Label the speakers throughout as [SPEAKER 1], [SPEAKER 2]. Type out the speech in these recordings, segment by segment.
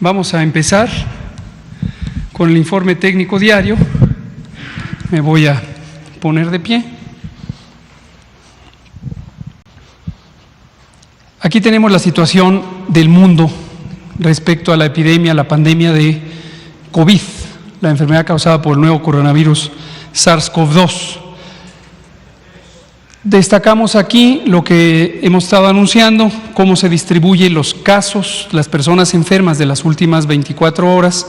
[SPEAKER 1] Vamos a empezar con el informe técnico diario. Me voy a poner de pie. Aquí tenemos la situación del mundo respecto a la epidemia, la pandemia de COVID, la enfermedad causada por el nuevo coronavirus SARS-CoV-2. Destacamos aquí lo que hemos estado anunciando, cómo se distribuyen los casos, las personas enfermas de las últimas 24 horas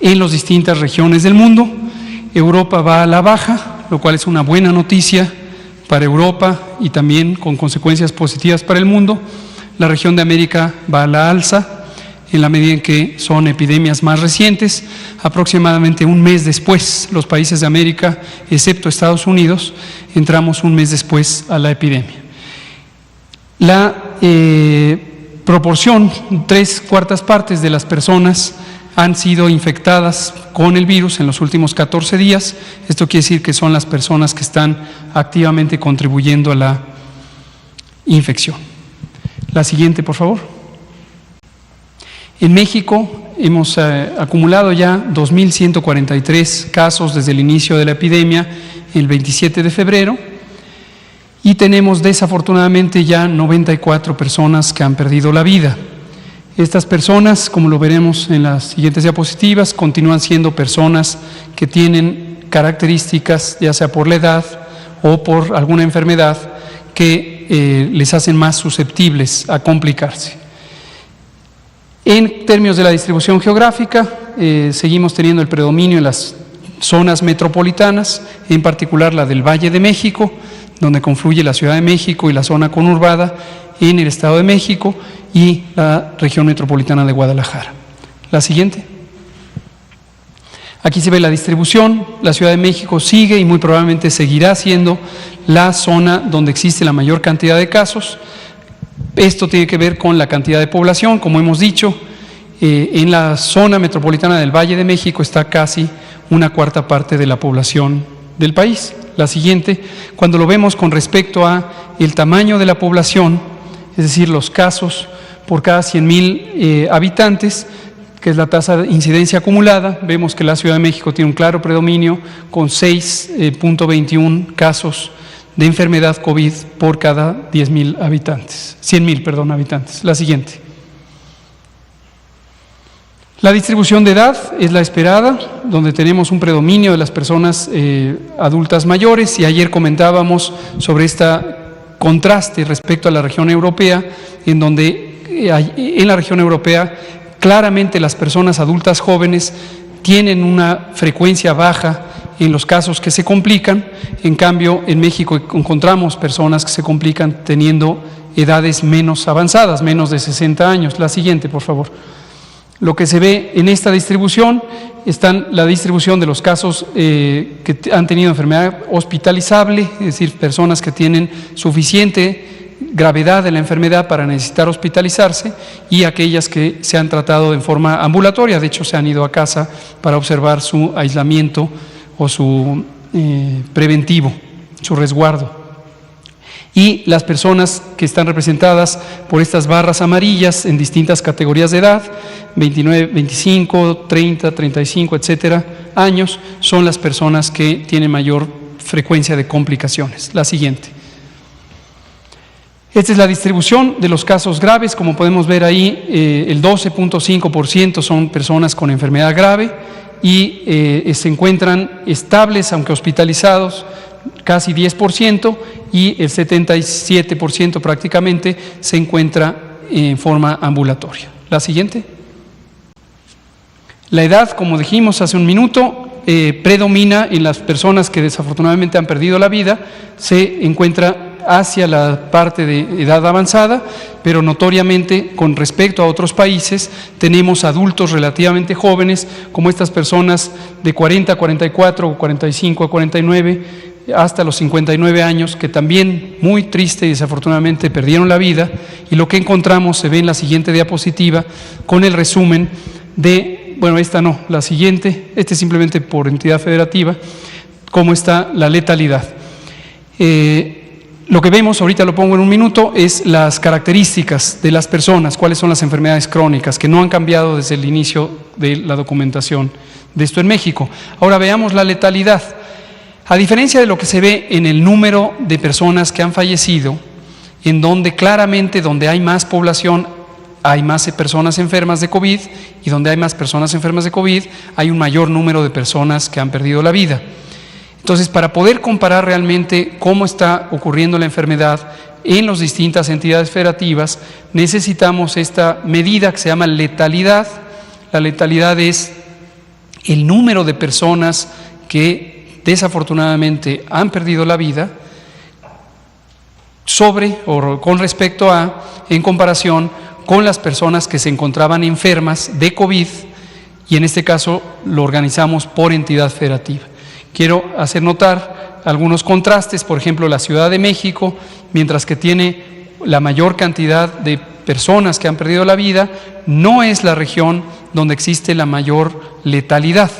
[SPEAKER 1] en las distintas regiones del mundo. Europa va a la baja, lo cual es una buena noticia para Europa y también con consecuencias positivas para el mundo. La región de América va a la alza, en la medida en que son epidemias más recientes. Aproximadamente un mes después, los países de América, excepto Estados Unidos, entramos un mes después a la epidemia. La proporción, 3/4 partes de las personas han sido infectadas con el virus en los últimos 14 días. Esto quiere decir que son las personas que están activamente contribuyendo a la infección. La siguiente, por favor. En México hemos acumulado ya 2.143 casos desde el inicio de la epidemia, el 27 de febrero, y tenemos desafortunadamente ya 94 personas que han perdido la vida. Estas personas, como lo veremos en las siguientes diapositivas, continúan siendo personas que tienen características, ya sea por la edad o por alguna enfermedad, que les hacen más susceptibles a complicarse. En términos de la distribución geográfica, seguimos teniendo el predominio en las zonas metropolitanas, en particular la del Valle de México, donde confluye la Ciudad de México y la zona conurbada en el Estado de México y la región metropolitana de Guadalajara. La siguiente. Aquí se ve la distribución. La Ciudad de México sigue y muy probablemente seguirá siendo la zona donde existe la mayor cantidad de casos. Esto tiene que ver con la cantidad de población, como hemos dicho. En la zona metropolitana del Valle de México está casi 1/4 parte de la población del país. La siguiente, cuando lo vemos con respecto a el tamaño de la población, es decir, los casos por cada 100,000 habitantes, que es la tasa de incidencia acumulada, vemos que la Ciudad de México tiene un claro predominio con 6.21 casos de enfermedad COVID por cada 100,000 habitantes. La siguiente. La distribución de edad es la esperada, donde tenemos un predominio de las personas adultas mayores, y ayer comentábamos sobre este contraste respecto a la región europea, en donde en la región europea claramente las personas adultas jóvenes tienen una frecuencia baja en los casos que se complican. En cambio, en México encontramos personas que se complican teniendo edades menos avanzadas, menos de 60 años. La siguiente, por favor. Lo que se ve en esta distribución está la distribución de los casos que han tenido enfermedad hospitalizable, es decir, personas que tienen suficiente gravedad de la enfermedad para necesitar hospitalizarse, y aquellas que se han tratado en forma ambulatoria, de hecho se han ido a casa para observar su aislamiento o su preventivo, su resguardo. Y las personas que están representadas por estas barras amarillas en distintas categorías de edad, 29, 25, 30, 35, etcétera, años, son las personas que tienen mayor frecuencia de complicaciones. La siguiente. Esta es la distribución de los casos graves. Como podemos ver ahí, el 12.5% son personas con enfermedad grave y se encuentran estables, aunque hospitalizados, casi 10%, y el 77% prácticamente se encuentra en forma ambulatoria. La siguiente. La edad, como dijimos hace un minuto, predomina en las personas que desafortunadamente han perdido la vida, se encuentra hacia la parte de edad avanzada, pero notoriamente con respecto a otros países tenemos adultos relativamente jóvenes, como estas personas de 40 a 44, 45 a 49, hasta los 59 años, que también muy triste y desafortunadamente perdieron la vida. Y lo que encontramos se ve en la siguiente diapositiva con el resumen de, bueno, esta no, la siguiente, este simplemente por entidad federativa, cómo está la letalidad. Lo que vemos, ahorita lo pongo en un minuto, es las características de las personas, cuáles son las enfermedades crónicas, que no han cambiado desde el inicio de la documentación de esto en México. Ahora veamos la letalidad. A diferencia de lo que se ve en el número de personas que han fallecido, en donde claramente donde hay más población, hay más personas enfermas de COVID, y donde hay más personas enfermas de COVID, hay un mayor número de personas que han perdido la vida. Entonces, para poder comparar realmente cómo está ocurriendo la enfermedad en las distintas entidades federativas, necesitamos esta medida que se llama letalidad. La letalidad es el número de personas que desafortunadamente han perdido la vida sobre o con respecto a, en comparación con las personas que se encontraban enfermas de COVID, y en este caso lo organizamos por entidad federativa. Quiero hacer notar algunos contrastes. Por ejemplo, la Ciudad de México, mientras que tiene la mayor cantidad de personas que han perdido la vida, no es la región donde existe la mayor letalidad.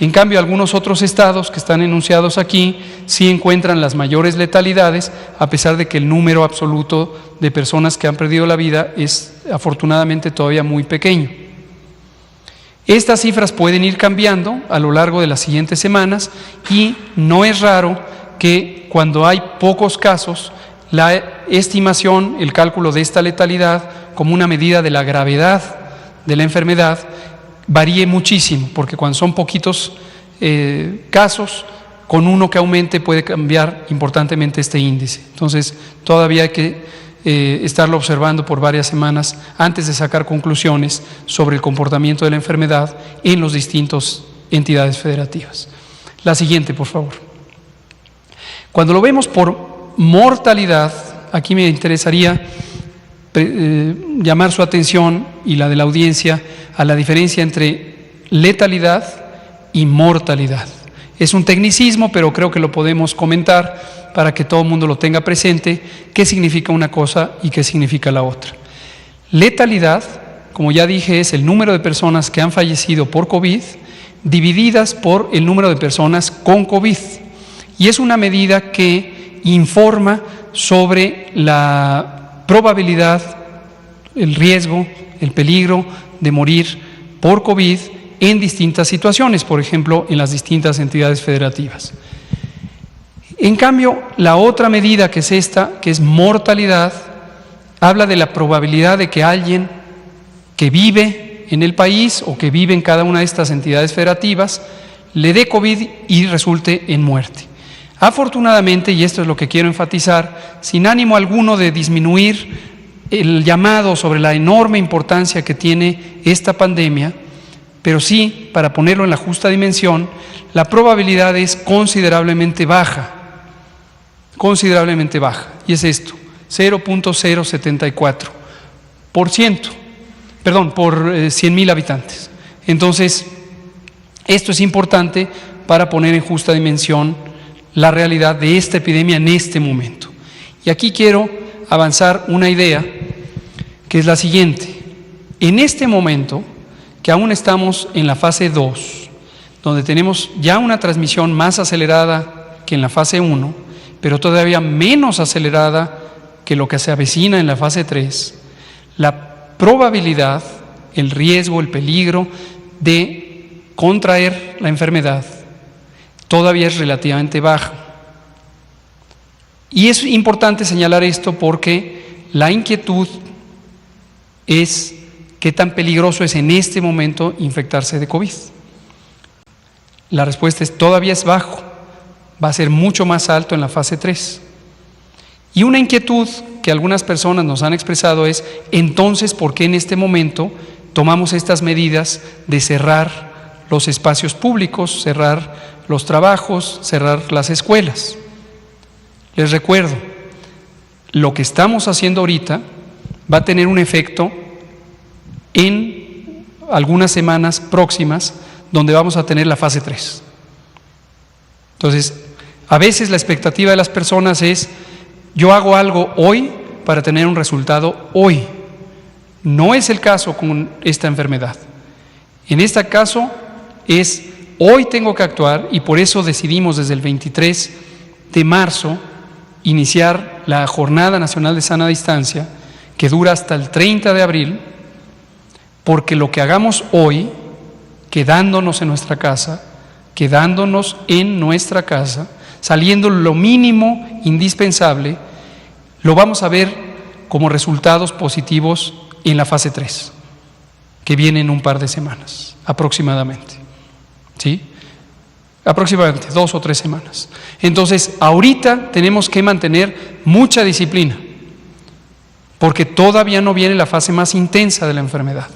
[SPEAKER 1] En cambio, algunos otros estados que están enunciados aquí sí encuentran las mayores letalidades, a pesar de que el número absoluto de personas que han perdido la vida es afortunadamente todavía muy pequeño. Estas cifras pueden ir cambiando a lo largo de las siguientes semanas, y no es raro que cuando hay pocos casos, la estimación, el cálculo de esta letalidad como una medida de la gravedad de la enfermedad varíe muchísimo, porque cuando son poquitos casos, con uno que aumente puede cambiar importantemente este índice. Entonces, todavía hay que estarlo observando por varias semanas antes de sacar conclusiones sobre el comportamiento de la enfermedad en las distintas entidades federativas. La siguiente, por favor. Cuando lo vemos por mortalidad, aquí me interesaría llamar su atención y la de la audiencia a la diferencia entre letalidad y mortalidad. Es un tecnicismo, pero creo que lo podemos comentar para que todo el mundo lo tenga presente, qué significa una cosa y qué significa la otra. Letalidad, como ya dije, es el número de personas que han fallecido por COVID divididas por el número de personas con COVID. Y es una medida que informa sobre la probabilidad, el riesgo, el peligro de morir por COVID en distintas situaciones, por ejemplo, en las distintas entidades federativas. En cambio, la otra medida, que es esta, que es mortalidad, habla de la probabilidad de que alguien que vive en el país o que vive en cada una de estas entidades federativas le dé COVID y resulte en muerte. Afortunadamente, y esto es lo que quiero enfatizar, sin ánimo alguno de disminuir el llamado sobre la enorme importancia que tiene esta pandemia, pero sí, para ponerlo en la justa dimensión, la probabilidad es considerablemente baja, y es esto, 0.074%, por 100,000 habitantes. Entonces, esto es importante para poner en justa dimensión la realidad de esta epidemia en este momento. Y aquí quiero avanzar una idea, que es la siguiente. En este momento, que aún estamos en la fase 2, donde tenemos ya una transmisión más acelerada que en la fase 1, pero todavía menos acelerada que lo que se avecina en la fase 3, la probabilidad, el riesgo, el peligro de contraer la enfermedad todavía es relativamente bajo. Y es importante señalar esto porque la inquietud es qué tan peligroso es en este momento infectarse de COVID. La respuesta es todavía es bajo, va a ser mucho más alto en la fase 3. Y una inquietud que algunas personas nos han expresado es, entonces, ¿por qué en este momento tomamos estas medidas de cerrar los espacios públicos, cerrar los trabajos, cerrar las escuelas? Les recuerdo, lo que estamos haciendo ahorita va a tener un efecto en algunas semanas próximas, donde vamos a tener la fase 3. Entonces, a veces la expectativa de las personas es, yo hago algo hoy para tener un resultado hoy. No es el caso con esta enfermedad. En este caso es, hoy tengo que actuar, y por eso decidimos desde el 23 de marzo iniciar la Jornada Nacional de Sana Distancia, que dura hasta el 30 de abril, porque lo que hagamos hoy, quedándonos en nuestra casa, saliendo lo mínimo indispensable, lo vamos a ver como resultados positivos en la fase 3, que viene en un par de semanas, aproximadamente. ¿Sí? Aproximadamente 2 o 3 semanas. Entonces, ahorita tenemos que mantener mucha disciplina, porque todavía no viene la fase más intensa de la enfermedad.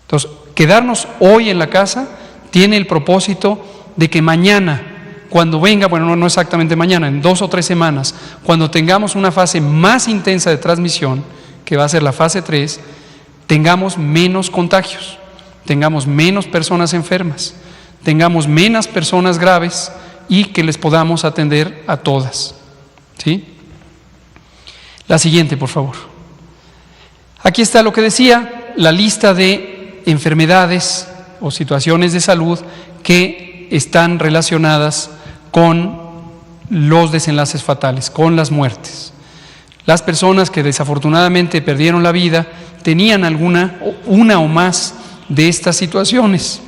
[SPEAKER 1] Entonces, quedarnos hoy en la casa tiene el propósito de que mañana, cuando venga, bueno, no exactamente mañana, en 2 o 3 semanas, cuando tengamos una fase más intensa de transmisión, que va a ser la fase 3, tengamos menos contagios, tengamos menos personas enfermas, tengamos menos personas graves y que les podamos atender a todas. ¿Sí? La siguiente, por favor. Aquí está lo que decía, la lista de enfermedades o situaciones de salud que están relacionadas con los desenlaces fatales, con las muertes. Las personas que desafortunadamente perdieron la vida tenían una o más de estas situaciones: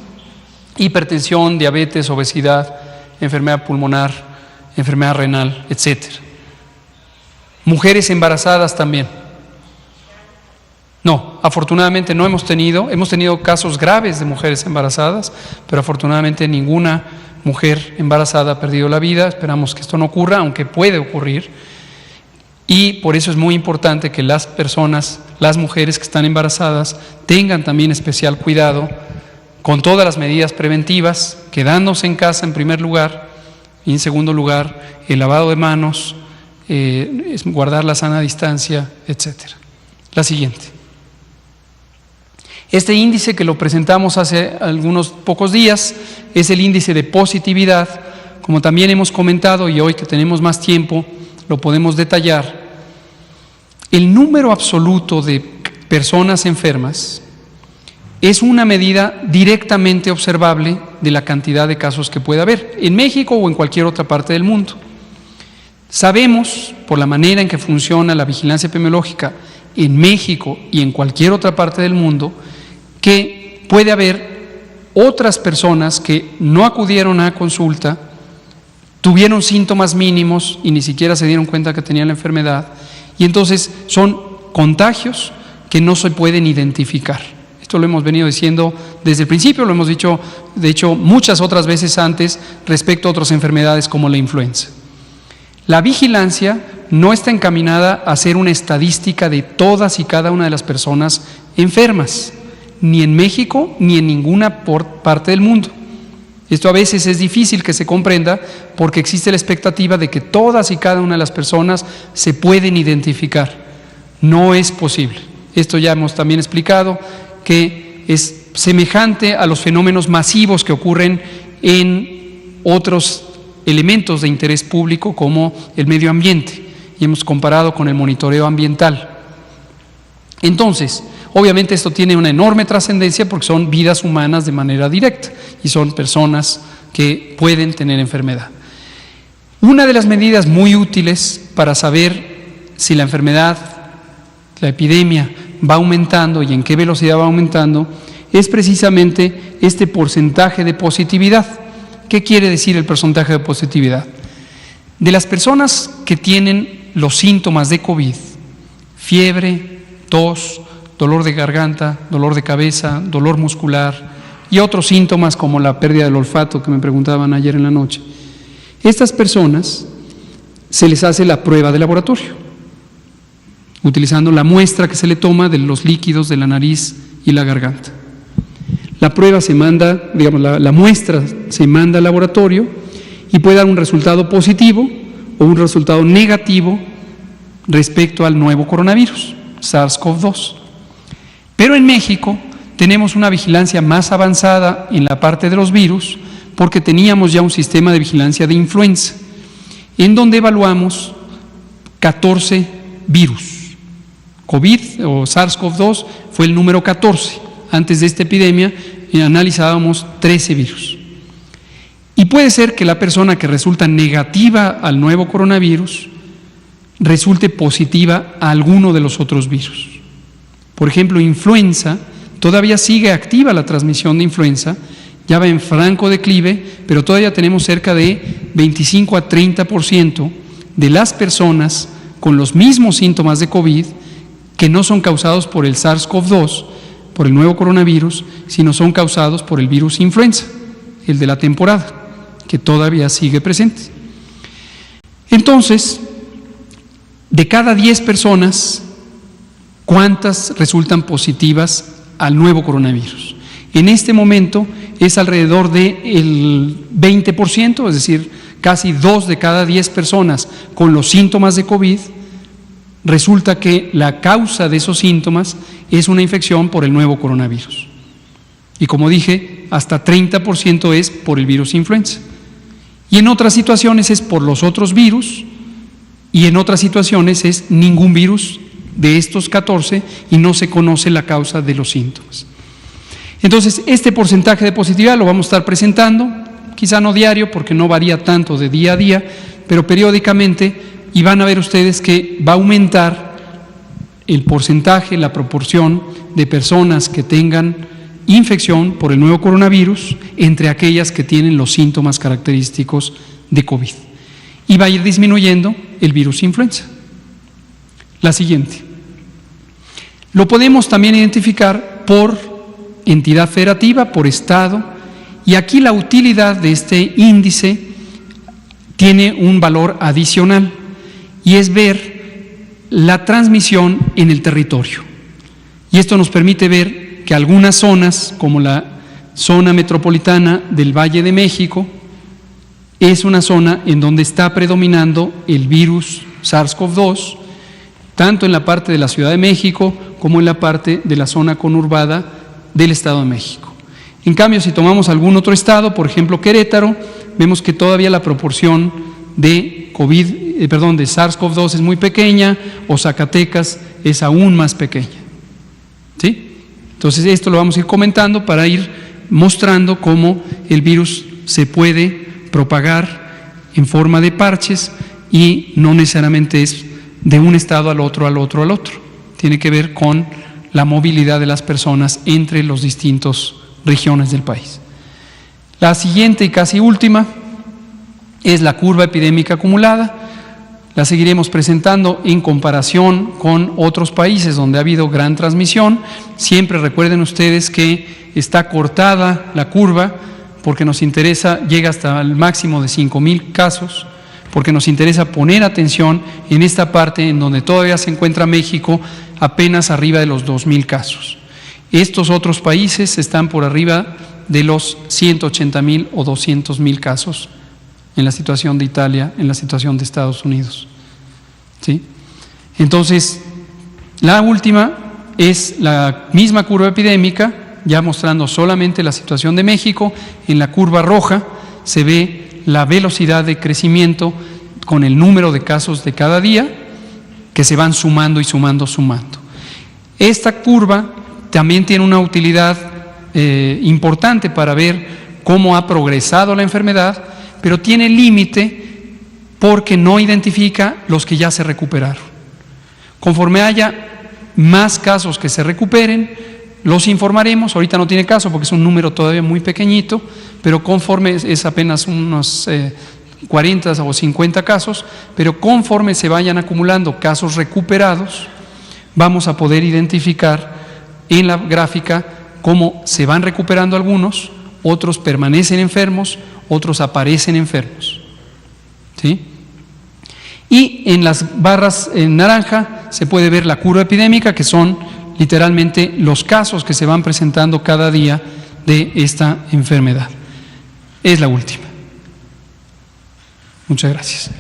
[SPEAKER 1] hipertensión, diabetes, obesidad, enfermedad pulmonar, enfermedad renal, etc. Mujeres embarazadas también. No, afortunadamente no hemos tenido casos graves de mujeres embarazadas, pero afortunadamente ninguna mujer embarazada ha perdido la vida. Esperamos que esto no ocurra, aunque puede ocurrir. Y por eso es muy importante que las personas, las mujeres que están embarazadas, tengan también especial cuidado con todas las medidas preventivas, quedándose en casa en primer lugar, y en segundo lugar, el lavado de manos, guardar la sana distancia, etc. La siguiente. Este índice que lo presentamos hace algunos pocos días es el índice de positividad. Como también hemos comentado, y hoy que tenemos más tiempo lo podemos detallar, el número absoluto de personas enfermas es una medida directamente observable de la cantidad de casos que puede haber en México o en cualquier otra parte del mundo. Sabemos, por la manera en que funciona la vigilancia epidemiológica en México y en cualquier otra parte del mundo, que puede haber otras personas que no acudieron a consulta, tuvieron síntomas mínimos y ni siquiera se dieron cuenta que tenían la enfermedad, y entonces son contagios que no se pueden identificar. Esto lo hemos venido diciendo desde el principio, lo hemos dicho, de hecho, muchas otras veces antes respecto a otras enfermedades como la influenza. La vigilancia no está encaminada a hacer una estadística de todas y cada una de las personas enfermas, ni en México ni en ninguna parte del mundo. Esto a veces es difícil que se comprenda porque existe la expectativa de que todas y cada una de las personas se pueden identificar. No es posible. Esto ya hemos también explicado, que es semejante a los fenómenos masivos que ocurren en otros elementos de interés público como el medio ambiente, y hemos comparado con el monitoreo ambiental. Entonces, obviamente esto tiene una enorme trascendencia porque son vidas humanas de manera directa y son personas que pueden tener enfermedad. Una de las medidas muy útiles para saber si la enfermedad, la epidemia va aumentando y en qué velocidad va aumentando, es precisamente este porcentaje de positividad. ¿Qué quiere decir el porcentaje de positividad? De las personas que tienen los síntomas de COVID, fiebre, tos, dolor de garganta, dolor de cabeza, dolor muscular y otros síntomas como la pérdida del olfato que me preguntaban ayer en la noche, estas personas se les hace la prueba de laboratorio, utilizando la muestra que se le toma de los líquidos de la nariz y la garganta. La prueba se manda, la muestra se manda al laboratorio y puede dar un resultado positivo o un resultado negativo respecto al nuevo coronavirus, SARS-CoV-2. Pero en México tenemos una vigilancia más avanzada en la parte de los virus porque teníamos ya un sistema de vigilancia de influenza en donde evaluamos 14 virus. COVID o SARS-CoV-2 fue el número 14. Antes de esta epidemia analizábamos 13 virus. Y puede ser que la persona que resulta negativa al nuevo coronavirus resulte positiva a alguno de los otros virus. Por ejemplo, influenza, todavía sigue activa la transmisión de influenza, ya va en franco declive, pero todavía tenemos cerca de 25 a 30% de las personas con los mismos síntomas de COVID que no son causados por el SARS-CoV-2, por el nuevo coronavirus, sino son causados por el virus influenza, el de la temporada, que todavía sigue presente. Entonces, de cada 10 personas, ¿cuántas resultan positivas al nuevo coronavirus? En este momento es alrededor del 20%, es decir, casi 2 de cada 10 personas con los síntomas de COVID, resulta que la causa de esos síntomas es una infección por el nuevo coronavirus. Y como dije, hasta 30% es por el virus influenza. Y en otras situaciones es por los otros virus, y en otras situaciones es ningún virus de estos 14 y no se conoce la causa de los síntomas. Entonces, este porcentaje de positividad lo vamos a estar presentando, quizá no diario porque no varía tanto de día a día, pero periódicamente, y van a ver ustedes que va a aumentar el porcentaje, la proporción de personas que tengan infección por el nuevo coronavirus entre aquellas que tienen los síntomas característicos de COVID. Y va a ir disminuyendo el virus influenza. La siguiente. Lo podemos también identificar por entidad federativa, por estado, y aquí la utilidad de este índice tiene un valor adicional, y es ver la transmisión en el territorio. Y esto nos permite ver que algunas zonas, como la zona metropolitana del Valle de México, es una zona en donde está predominando el virus SARS-CoV-2, tanto en la parte de la Ciudad de México como en la parte de la zona conurbada del Estado de México. En cambio, si tomamos algún otro estado, por ejemplo Querétaro, vemos que todavía la proporción de de SARS-CoV-2 es muy pequeña, o Zacatecas es aún más pequeña. ¿Sí? Entonces, esto lo vamos a ir comentando para ir mostrando cómo el virus se puede propagar en forma de parches y no necesariamente es de un estado al otro, al otro, al otro. Tiene que ver con la movilidad de las personas entre las distintas regiones del país. La siguiente y casi última es la curva epidémica acumulada. La seguiremos presentando en comparación con otros países donde ha habido gran transmisión. Siempre recuerden ustedes que está cortada la curva porque nos interesa, llega hasta el máximo de 5,000 casos, porque nos interesa poner atención en esta parte en donde todavía se encuentra México apenas arriba de los 2,000 casos. Estos otros países están por arriba de los 180,000 o 200,000 casos en la situación de Italia, en la situación de Estados Unidos. ¿Sí? Entonces, la última es la misma curva epidémica, ya mostrando solamente la situación de México. En la curva roja se ve la velocidad de crecimiento con el número de casos de cada día que se van sumando y sumando. Esta curva también tiene una utilidad importante para ver cómo ha progresado la enfermedad, pero tiene límite porque no identifica los que ya se recuperaron. Conforme haya más casos que se recuperen, los informaremos. Ahorita no tiene caso porque es un número todavía muy pequeñito, pero conforme es apenas unos 40 o 50 casos, pero conforme se vayan acumulando casos recuperados, vamos a poder identificar en la gráfica cómo se van recuperando algunos, otros permanecen enfermos, otros aparecen enfermos. ¿Sí? Y en las barras en naranja se puede ver la curva epidémica, que son literalmente los casos que se van presentando cada día de esta enfermedad. Es la última. Muchas gracias.